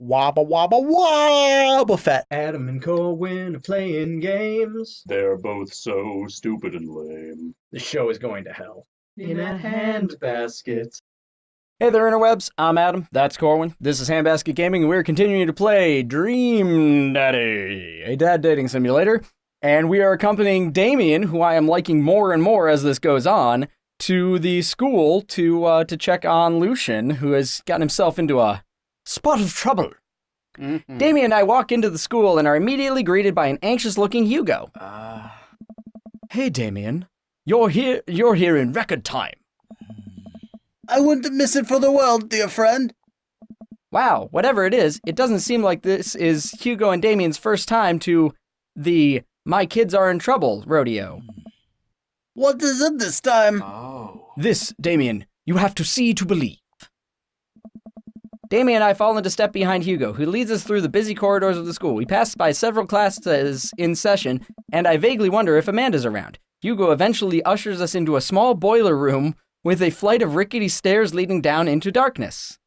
Wobble wobble wobble fat. Adam and Corwin are playing games. They're both so stupid and lame. The show is going to hell. In a handbasket. Hey there, interwebs. I'm Adam. That's Corwin. This is HandbasketGaming, and we're continuing to play Dream Daddy, a dad dating simulator. And we are accompanying Damien, who I am liking more and more as this goes on, to the school to check on Lucian, who has gotten himself into a spot of trouble. Mm-hmm. Damien and I walk into the school and are immediately greeted by an anxious-looking Hugo. Hey, Damien. You're here in record time. I wouldn't miss it for the world, dear friend. Wow, whatever it is, it doesn't seem like this is Hugo and Damien's first time to the My Kids Are in Trouble rodeo. What is it this time? This, Damien, you have to see to believe. Damien and I fall into step behind Hugo, who leads us through the busy corridors of the school. We pass by several classes in session, and I vaguely wonder if Amanda's around. Hugo eventually ushers us into a small boiler room with a flight of rickety stairs leading down into darkness.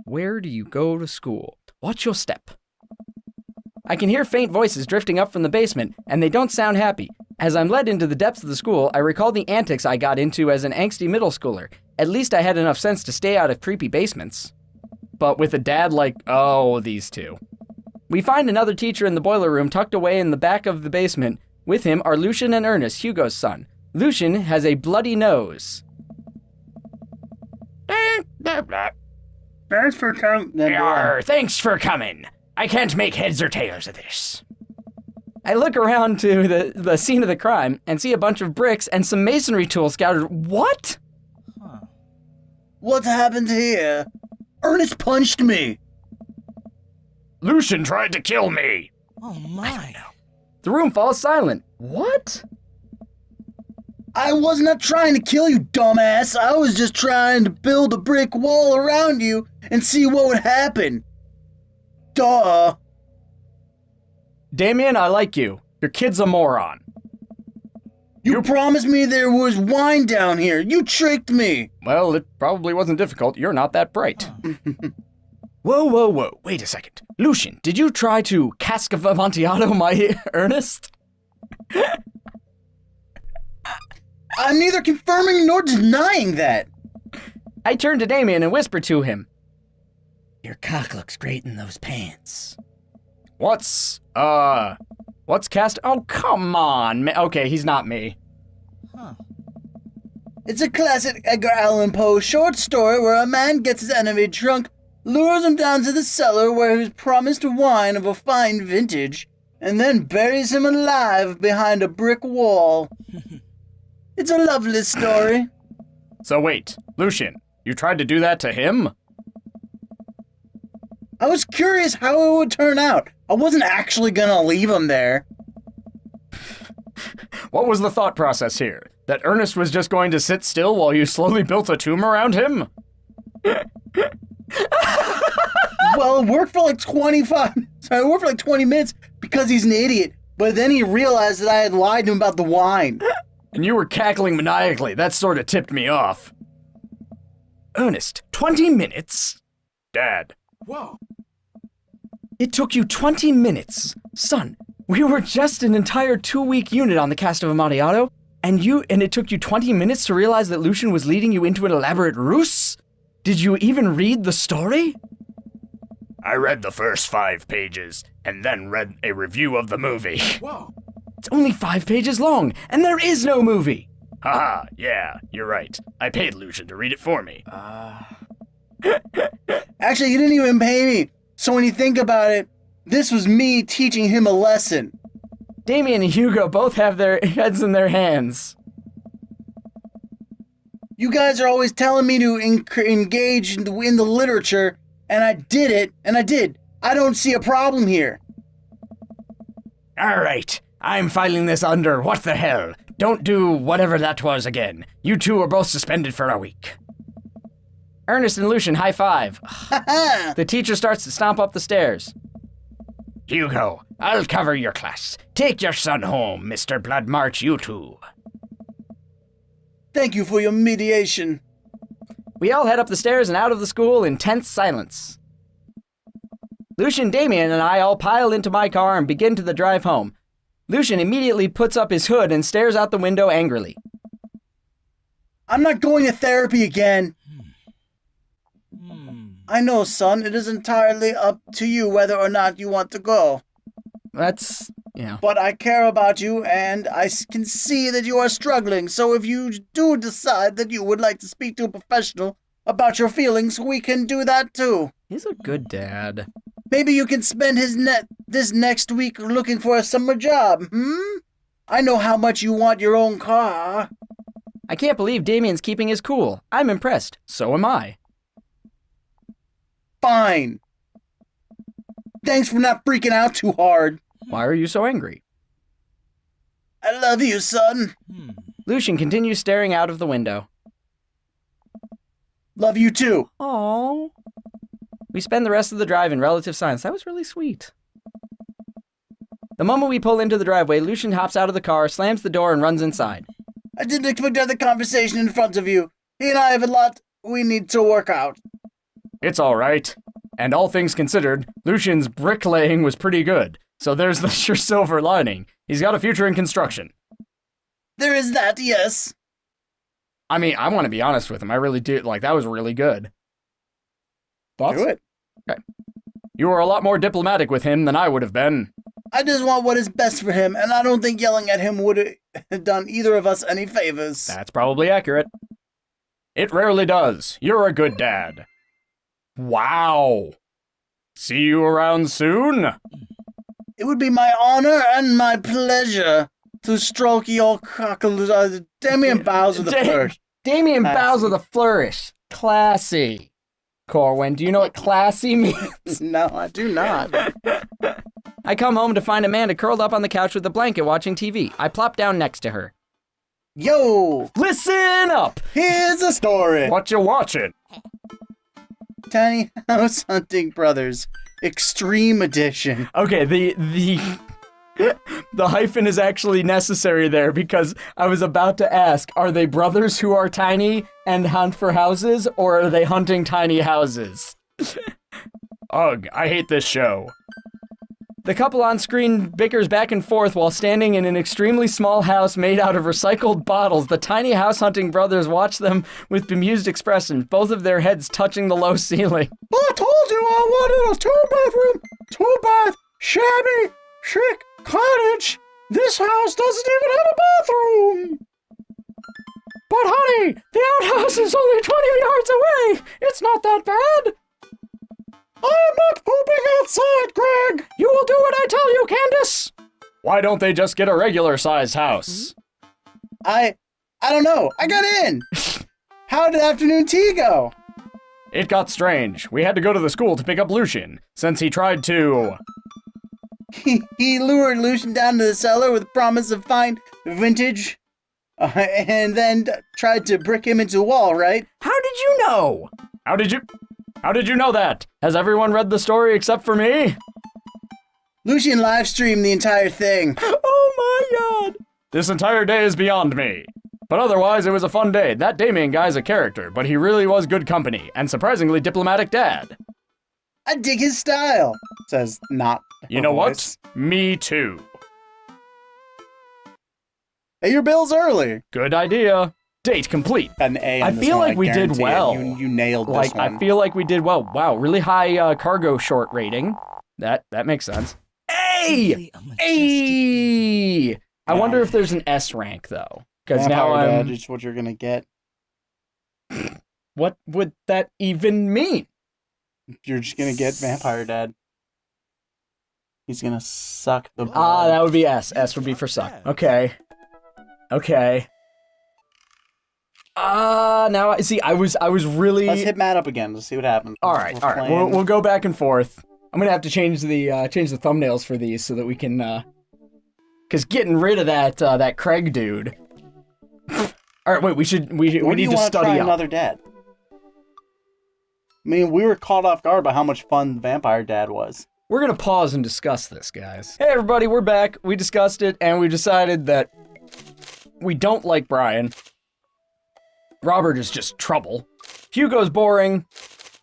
Where do you go to school? Watch your step. I can hear faint voices drifting up from the basement, and they don't sound happy. As I'm led into the depths of the school, I recall the antics I got into as an angsty middle schooler. At least I had enough sense to stay out of creepy basements. But with a dad like, oh, these two. We find another teacher in the boiler room tucked away in the back of the basement. With him are Lucian and Ernest, Hugo's son. Lucian has a bloody nose. Thanks for coming. Thanks for coming. I can't make heads or tails of this. I look around to the scene of the crime and see a bunch of bricks and some masonry tools scattered. What? What happened here? Ernest punched me. Lucian tried to kill me. Oh my. The room falls silent. What? I was not trying to kill you, dumbass. I was just trying to build a brick wall around you and see what would happen. Duh. Damien, I like you. Your kid's a moron. You promised me there was wine down here. You tricked me. Well, it probably wasn't difficult. You're not that bright. Whoa. Wait a second. Lucian, did you try to cask of Amontillado my Ernest? I'm neither confirming nor denying that. I turned to Damien and whispered to him. Your cock looks great in those pants. What's cast? Oh, come on. Okay, he's not me. It's a classic Edgar Allan Poe short story where a man gets his enemy drunk, lures him down to the cellar where he's promised wine of a fine vintage, and then buries him alive behind a brick wall. It's a lovely story. So wait, Lucian, you tried to do that to him? I was curious how it would turn out. I wasn't actually gonna leave him there. What was the thought process here? That Ernest was just going to sit still while you slowly built a tomb around him? Well, it worked for like 20 minutes because he's an idiot. But then he realized that I had lied to him about the wine. And you were cackling maniacally. That sort of tipped me off. Ernest, 20 minutes? Dad. Whoa. It took you 20 minutes. Son, we were just an entire 2-week unit on the cast of Amontillado, and it took you 20 minutes to realize that Lucian was leading you into an elaborate ruse? Did you even read the story? I read the first 5 pages, and then read a review of the movie. Whoa. It's only 5 pages long, and there is no movie. Haha, yeah, you're right. I paid Lucian to read it for me. Actually, he didn't even pay me. So when you think about it, this was me teaching him a lesson. Damien and Hugo both have their heads in their hands. You guys are always telling me to engage in the literature, and I did it, and I did. I don't see a problem here. All right, I'm filing this under what the hell. Don't do whatever that was again. You two are both suspended for a week. Ernest and Lucian high five. The teacher starts to stomp up the stairs. Hugo, I'll cover your class. Take your son home, Mr. Bloodmarch, you two. Thank you for your mediation. We all head up the stairs and out of the school in tense silence. Lucian, Damien, and I all pile into my car and begin to the drive home. Lucian immediately puts up his hood and stares out the window angrily. I'm not going to therapy again. I know, son, it is entirely up to you whether or not you want to go. That's, yeah. But I care about you, and I can see that you are struggling, so if you do decide that you would like to speak to a professional about your feelings, we can do that too. He's a good dad. Maybe you can spend this next week looking for a summer job, I know how much you want your own car. I can't believe Damien's keeping his cool. I'm impressed. So am I. Fine. Thanks for not freaking out too hard. Why are you so angry? I love you, son. Lucian continues staring out of the window. Love you too. Aww. We spend the rest of the drive in relative silence. That was really sweet. The moment we pull into the driveway, Lucian hops out of the car, slams the door, and runs inside. I didn't expect to have the conversation in front of you. He and I have a lot we need to work out. It's all right. And all things considered, Lucian's bricklaying was pretty good. So there's the sure silver lining. He's got a future in construction. There is that, yes. I mean, I want to be honest with him. I really do. Like, that was really good. Thoughts? Do it. Okay. You were a lot more diplomatic with him than I would have been. I just want what is best for him, and I don't think yelling at him would have done either of us any favors. That's probably accurate. It rarely does. You're a good dad. Wow. See you around soon? It would be my honor and my pleasure to stroke your cockles. Damien bows with a flourish. Damien bows with a flourish. Classy. Corwin, do you know what classy means? No, I do not. I come home to find Amanda curled up on the couch with a blanket watching TV. I plop down next to her. Yo! Listen up! Here's a story. What you watching? Tiny House Hunting Brothers Extreme Edition. Okay, the hyphen is actually necessary there because I was about to ask, are they brothers who are tiny and hunt for houses, or are they hunting tiny houses? Ugh, I hate this show. The couple on screen bickers back and forth while standing in an extremely small house made out of recycled bottles. The tiny house hunting brothers watch them with bemused expressions, both of their heads touching the low ceiling. I told you I wanted a two-bedroom, two-bath, shabby, chic cottage. This house doesn't even have a bathroom. But honey, the outhouse is only 20 yards away. It's not that bad. I am not pooping outside, Greg. You will do what I tell you, Candace. Why don't they just get a regular-sized house? I don't know. I got in. How did afternoon tea go? It got strange. We had to go to the school to pick up Lucian, since he tried to... He lured Lucian down to the cellar with a promise of fine vintage, and then tried to brick him into a wall, right? How did you know? How did you know that? Has everyone read the story except for me? Lucian live streamed the entire thing. Oh my god! This entire day is beyond me. But otherwise, it was a fun day. That Damien guy's a character, but he really was good company, and surprisingly diplomatic dad. I dig his style, says not. You know voice. what? Me too. Hey, your bill's early. Good idea. Date complete. An A on I this feel one, like we did guarantee it. well. You nailed this Like, one. I feel like we did well. Wow, really high cargo short rating. That makes sense. Hey! Hey! I wonder if there's an S rank, though. Because now Dad is what you're gonna get. What would that even mean? You're just gonna get Vampire Dad. He's gonna suck the blood. Ah, that would be S. S would be for suck. Okay. Okay. Now I see. I was really. Let's hit Matt up again. Let's see what happens. All right. We'll go back and forth. I'm gonna have to change the thumbnails for these so that we can. Because getting rid of that Craig dude. All right. Wait. We need to study try up. another dad. I mean, we were caught off guard by how much fun Vampire Dad was. We're gonna pause and discuss this, guys. Hey, everybody. We're back. We discussed it, and we decided that we don't like Brian. Robert is just trouble. Hugo's boring.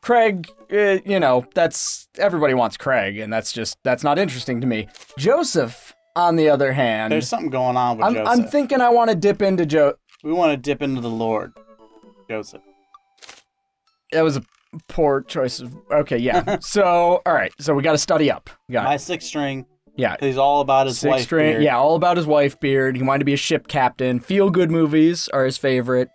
Craig, that's everybody wants Craig, and that's not interesting to me. Joseph, on the other hand, There's something going on with Joseph. I'm thinking I want to dip into We want to dip into the Lord, Joseph. That was a poor choice of. Okay, yeah. So, all right. So we got to study up. My sixth string. Yeah. He's all about his wife beard. Yeah, all about his wife beard. He wanted to be a ship captain. Feel-good movies are his favorite.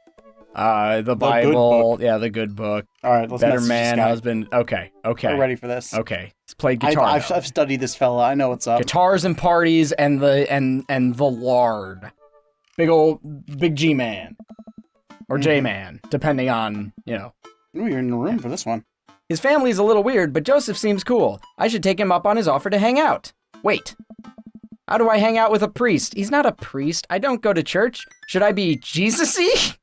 The Bible. Yeah, the good book. All right, let's Better message man, this guy. husband. Okay. We're ready for this. Okay. He's played guitar. I've studied this fella. I know what's up. Guitars and parties and the Lord. Big G man. Or J man, depending on, Ooh, you're in the room for this one. His family's a little weird, but Joseph seems cool. I should take him up on his offer to hang out. Wait. How do I hang out with a priest? He's not a priest. I don't go to church. Should I be Jesus-y?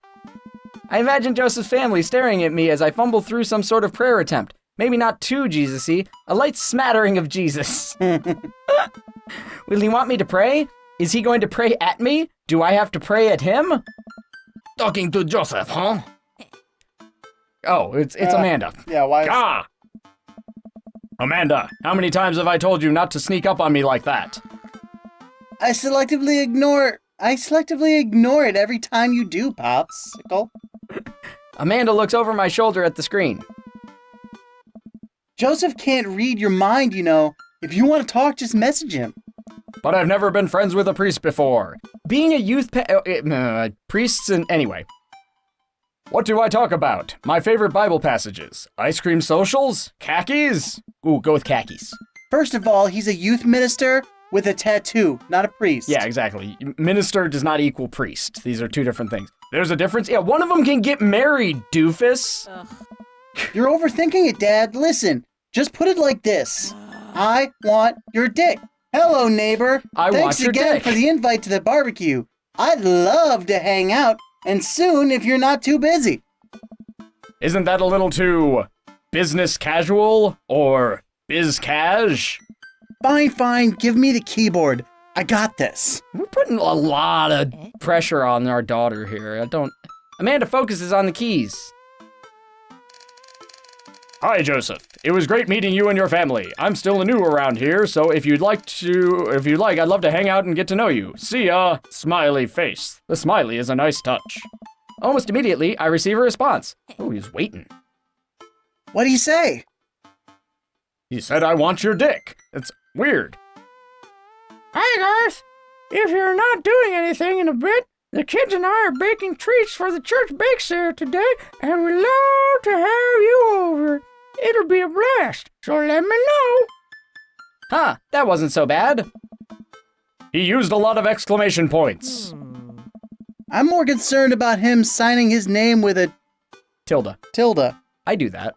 I imagine Joseph's family staring at me as I fumble through some sort of prayer attempt. Maybe not too Jesus-y, a light smattering of Jesus. Will he want me to pray? Is he going to pray at me? Do I have to pray at him? Talking to Joseph, huh? Oh, it's Amanda. Yeah, why? Ah! Amanda, how many times have I told you not to sneak up on me like that? I selectively ignore it every time you do, Popsicle. Amanda looks over my shoulder at the screen. Joseph can't read your mind, you know. If you want to talk, just message him. But I've never been friends with a priest before. Being a youth priests and anyway. What do I talk about? My favorite Bible passages. Ice cream socials? Khakis? Ooh, go with khakis. First of all, he's a youth minister with a tattoo, not a priest. Yeah, exactly. Minister does not equal priest. These are two different things. There's a difference? Yeah, one of them can get married, doofus. You're overthinking it, Dad. Listen, just put it like this. I want your dick. Hello, neighbor. Thanks again for the invite to the barbecue. I'd love to hang out, and soon if you're not too busy. Isn't that a little too business casual or biz cash? Fine. Give me the keyboard. I got this. We're putting a lot of pressure on our daughter here. Amanda focuses on the keys. Hi, Joseph. It was great meeting you and your family. I'm still new around here, so if you'd like, I'd love to hang out and get to know you. See ya, smiley face. The smiley is a nice touch. Almost immediately, I receive a response. Oh, he's waiting. What'd he say? He said, I want your dick. It's weird. Hi, Garth. If you're not doing anything in a bit, the kids and I are baking treats for the church bake sale today, and we'd love to have you over. It'll be a blast, so let me know. Huh, that wasn't so bad. He used a lot of exclamation points. I'm more concerned about him signing his name with a Tilde. I do that.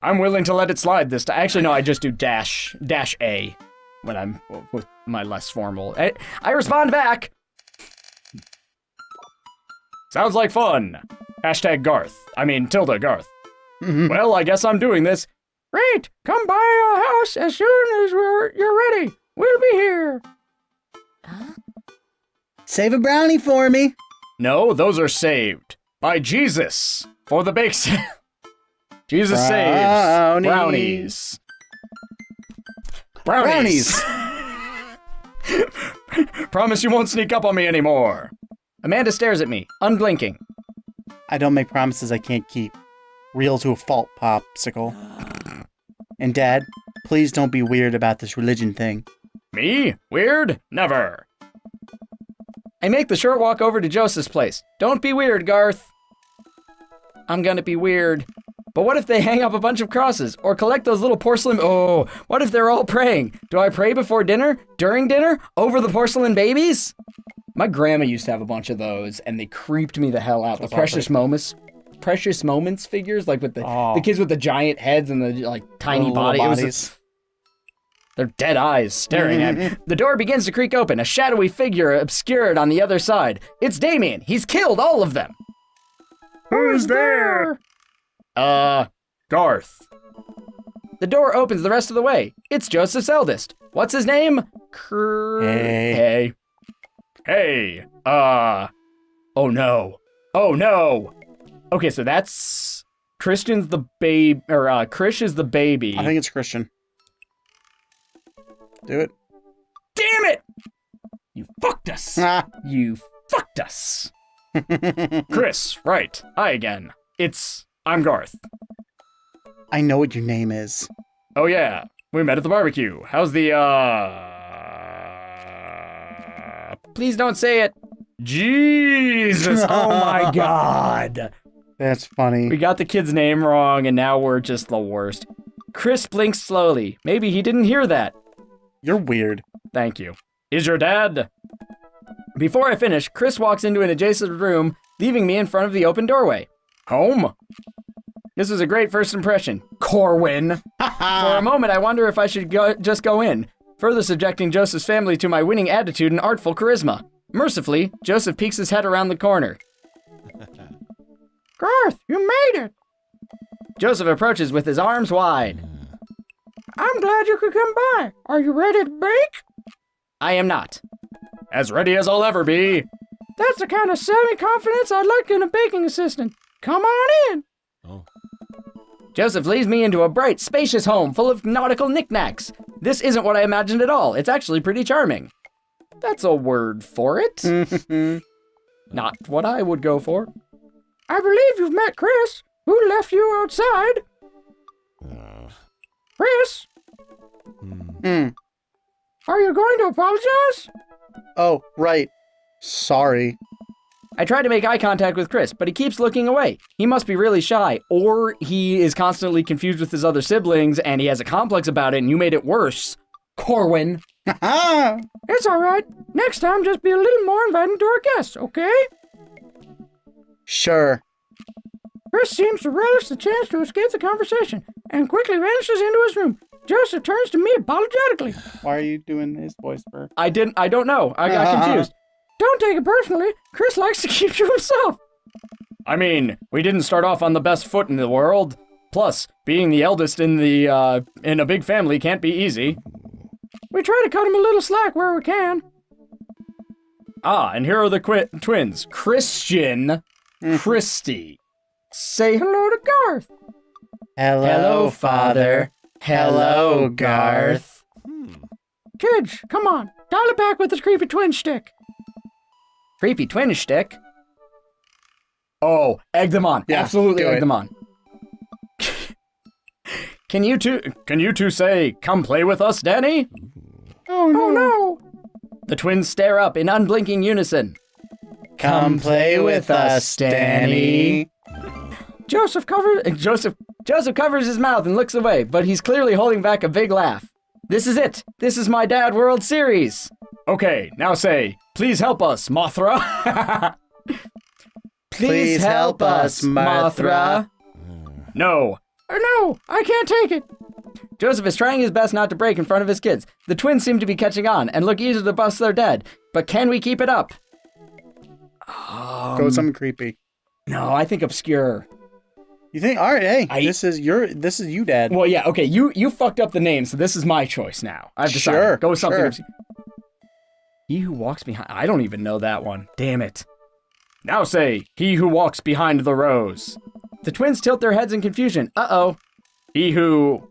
I'm willing to let it slide this time. Actually, no, I just do dash A when I'm with my less formal. I respond back. Sounds like fun. Hashtag Garth. Tilde Garth. Well, I guess I'm doing this. Great, come by our house as soon as you're ready. We'll be here. Save a brownie for me. No, those are saved. By Jesus. For the bake sale. Jesus saves. Brownies. Promise you won't sneak up on me anymore. Amanda stares at me, unblinking. I don't make promises I can't keep. Real to a fault, Popsicle. And Dad, please don't be weird about this religion thing. Me? Weird? Never. I make the short walk over to Joseph's place. Don't be weird, Garth. I'm gonna be weird. But what if they hang up a bunch of crosses or collect those little porcelain... Oh, what if they're all praying? Do I pray before dinner? During dinner? Over the porcelain babies? My grandma used to have a bunch of those, and they creeped me the hell out. The Precious Moments figures, like with the kids with the giant heads and the tiny bodies. Their dead eyes staring at me. The door begins to creak open, a shadowy figure obscured on the other side. It's Damien. He's killed all of them. Who's there? Garth. The door opens the rest of the way. It's Joseph's eldest. What's his name? Hey. Oh no. Okay, so that's Christian's the babe, or Krish is the baby. I think it's Christian. Do it. Damn it! You fucked us. Ah. You fucked us. Chris, right. Hi again. I'm Garth. I know what your name is. Oh yeah, we met at the barbecue. How's the, Please don't say it. Jesus, oh my God. That's funny. We got the kid's name wrong, and now we're just the worst. Chris blinks slowly. Maybe he didn't hear that. You're weird. Thank you. Is your dad? Before I finish, Chris walks into an adjacent room, leaving me in front of the open doorway. Home? This was a great first impression. Corwin. For a moment, I wonder if I should just go in, further subjecting Joseph's family to my winning attitude and artful charisma. Mercifully, Joseph peeks his head around the corner. Garth, you made it. Joseph approaches with his arms wide. I'm glad you could come by. Are you ready to bake? I am not. As ready as I'll ever be. That's the kind of semi-confidence I'd like in a baking assistant. Come on in. Joseph leads me into a bright, spacious home full of nautical knickknacks. This isn't what I imagined at all. It's actually pretty charming. That's a word for it. Not what I would go for. I believe you've met Chris, who left you outside. Chris, are you going to apologize? Oh, right. Sorry. I try to make eye contact with Chris, but he keeps looking away. He must be really shy, or he is constantly confused with his other siblings, and he has a complex about it, and you made it worse. Corwin. It's all right. Next time, just be a little more inviting to our guests, okay? Sure. Chris seems to relish the chance to escape the conversation and quickly vanishes into his room. Joseph turns to me apologetically. Why are you doing his voice for? I don't know. I got confused. Don't take it personally. Chris likes to keep to himself. I mean, we didn't start off on the best foot in the world. Plus, being the eldest in a big family can't be easy. We try to cut him a little slack where we can. Ah, and here are the twins. Christian, Christy. Say Hello to Garth. Hello, Father. Hello, Garth. Kids, come on. Dial it back with the creepy twin stick. Creepy twin shtick. Oh, egg them on. Yeah, absolutely do egg it. them on. Can you two say, come play with us, Danny? Oh no. The twins stare up in unblinking unison. Come play with us, Danny. Joseph covers his mouth and looks away, but he's clearly holding back a big laugh. This is it. This is my Dad World Series. Okay, now say, please help us, Mothra. Please help us, Mothra. No. No, I can't take it. Joseph is trying his best not to break in front of his kids. The twins seem to be catching on and look eager to bust their dad. But can we keep it up? Go with something creepy. No, I think obscure. You think? All right, hey, this is you, Dad. Well, yeah, okay, you fucked up the name, so this is my choice now. I've decided. Sure, Go with something sure. obscure. He who walks behind... I don't even know that one. Damn it. Now say, he who walks behind the rose. The twins tilt their heads in confusion. Uh-oh. He who...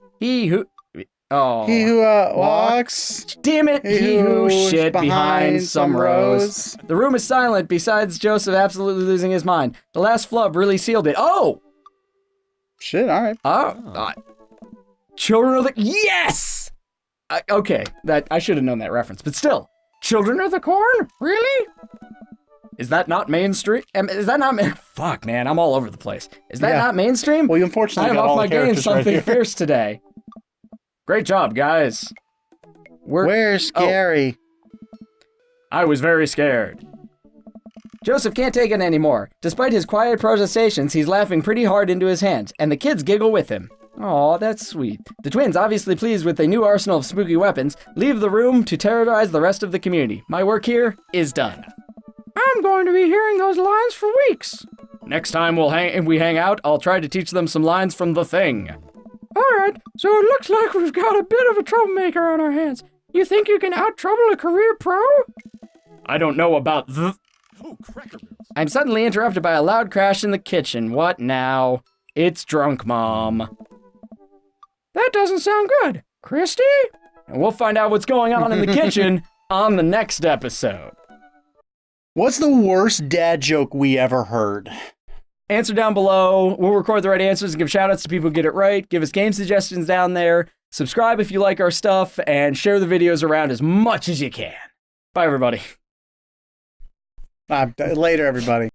Oh. He who walks. Damn it. He who shit behind some rose. The room is silent besides Joseph absolutely losing his mind. The last flub really sealed it. Oh! Shit, all right. Children of the... Yes! Okay, that I should have known that reference, but still. Children of the Corn? Really? Is that not mainstream? Is that not... Fuck, man, I'm all over the place. Is that not mainstream? Well, you unfortunately I'm got off all my the game characters right something here. fierce today. Great job, guys. We're scary. I was very scared. Joseph can't take it anymore. Despite his quiet protestations, he's laughing pretty hard into his hands, and the kids giggle with him. Aw, that's sweet. The twins, obviously pleased with a new arsenal of spooky weapons, leave the room to terrorize the rest of the community. My work here is done. I'm going to be hearing those lines for weeks. Next time we hang out, I'll try to teach them some lines from The Thing. All right, so it looks like we've got a bit of a troublemaker on our hands. You think you can out-trouble a career pro? I don't know about the... Oh, cracker barrels. I'm suddenly interrupted by a loud crash in the kitchen. What now? It's Drunk Mom. That doesn't sound good. Christy? And we'll find out what's going on in the kitchen on the next episode. What's the worst dad joke we ever heard? Answer down below. We'll record the right answers and give shout outs to people who get it right. Give us game suggestions down there. Subscribe if you like our stuff, and share the videos around as much as you can. Bye, everybody. Later, everybody.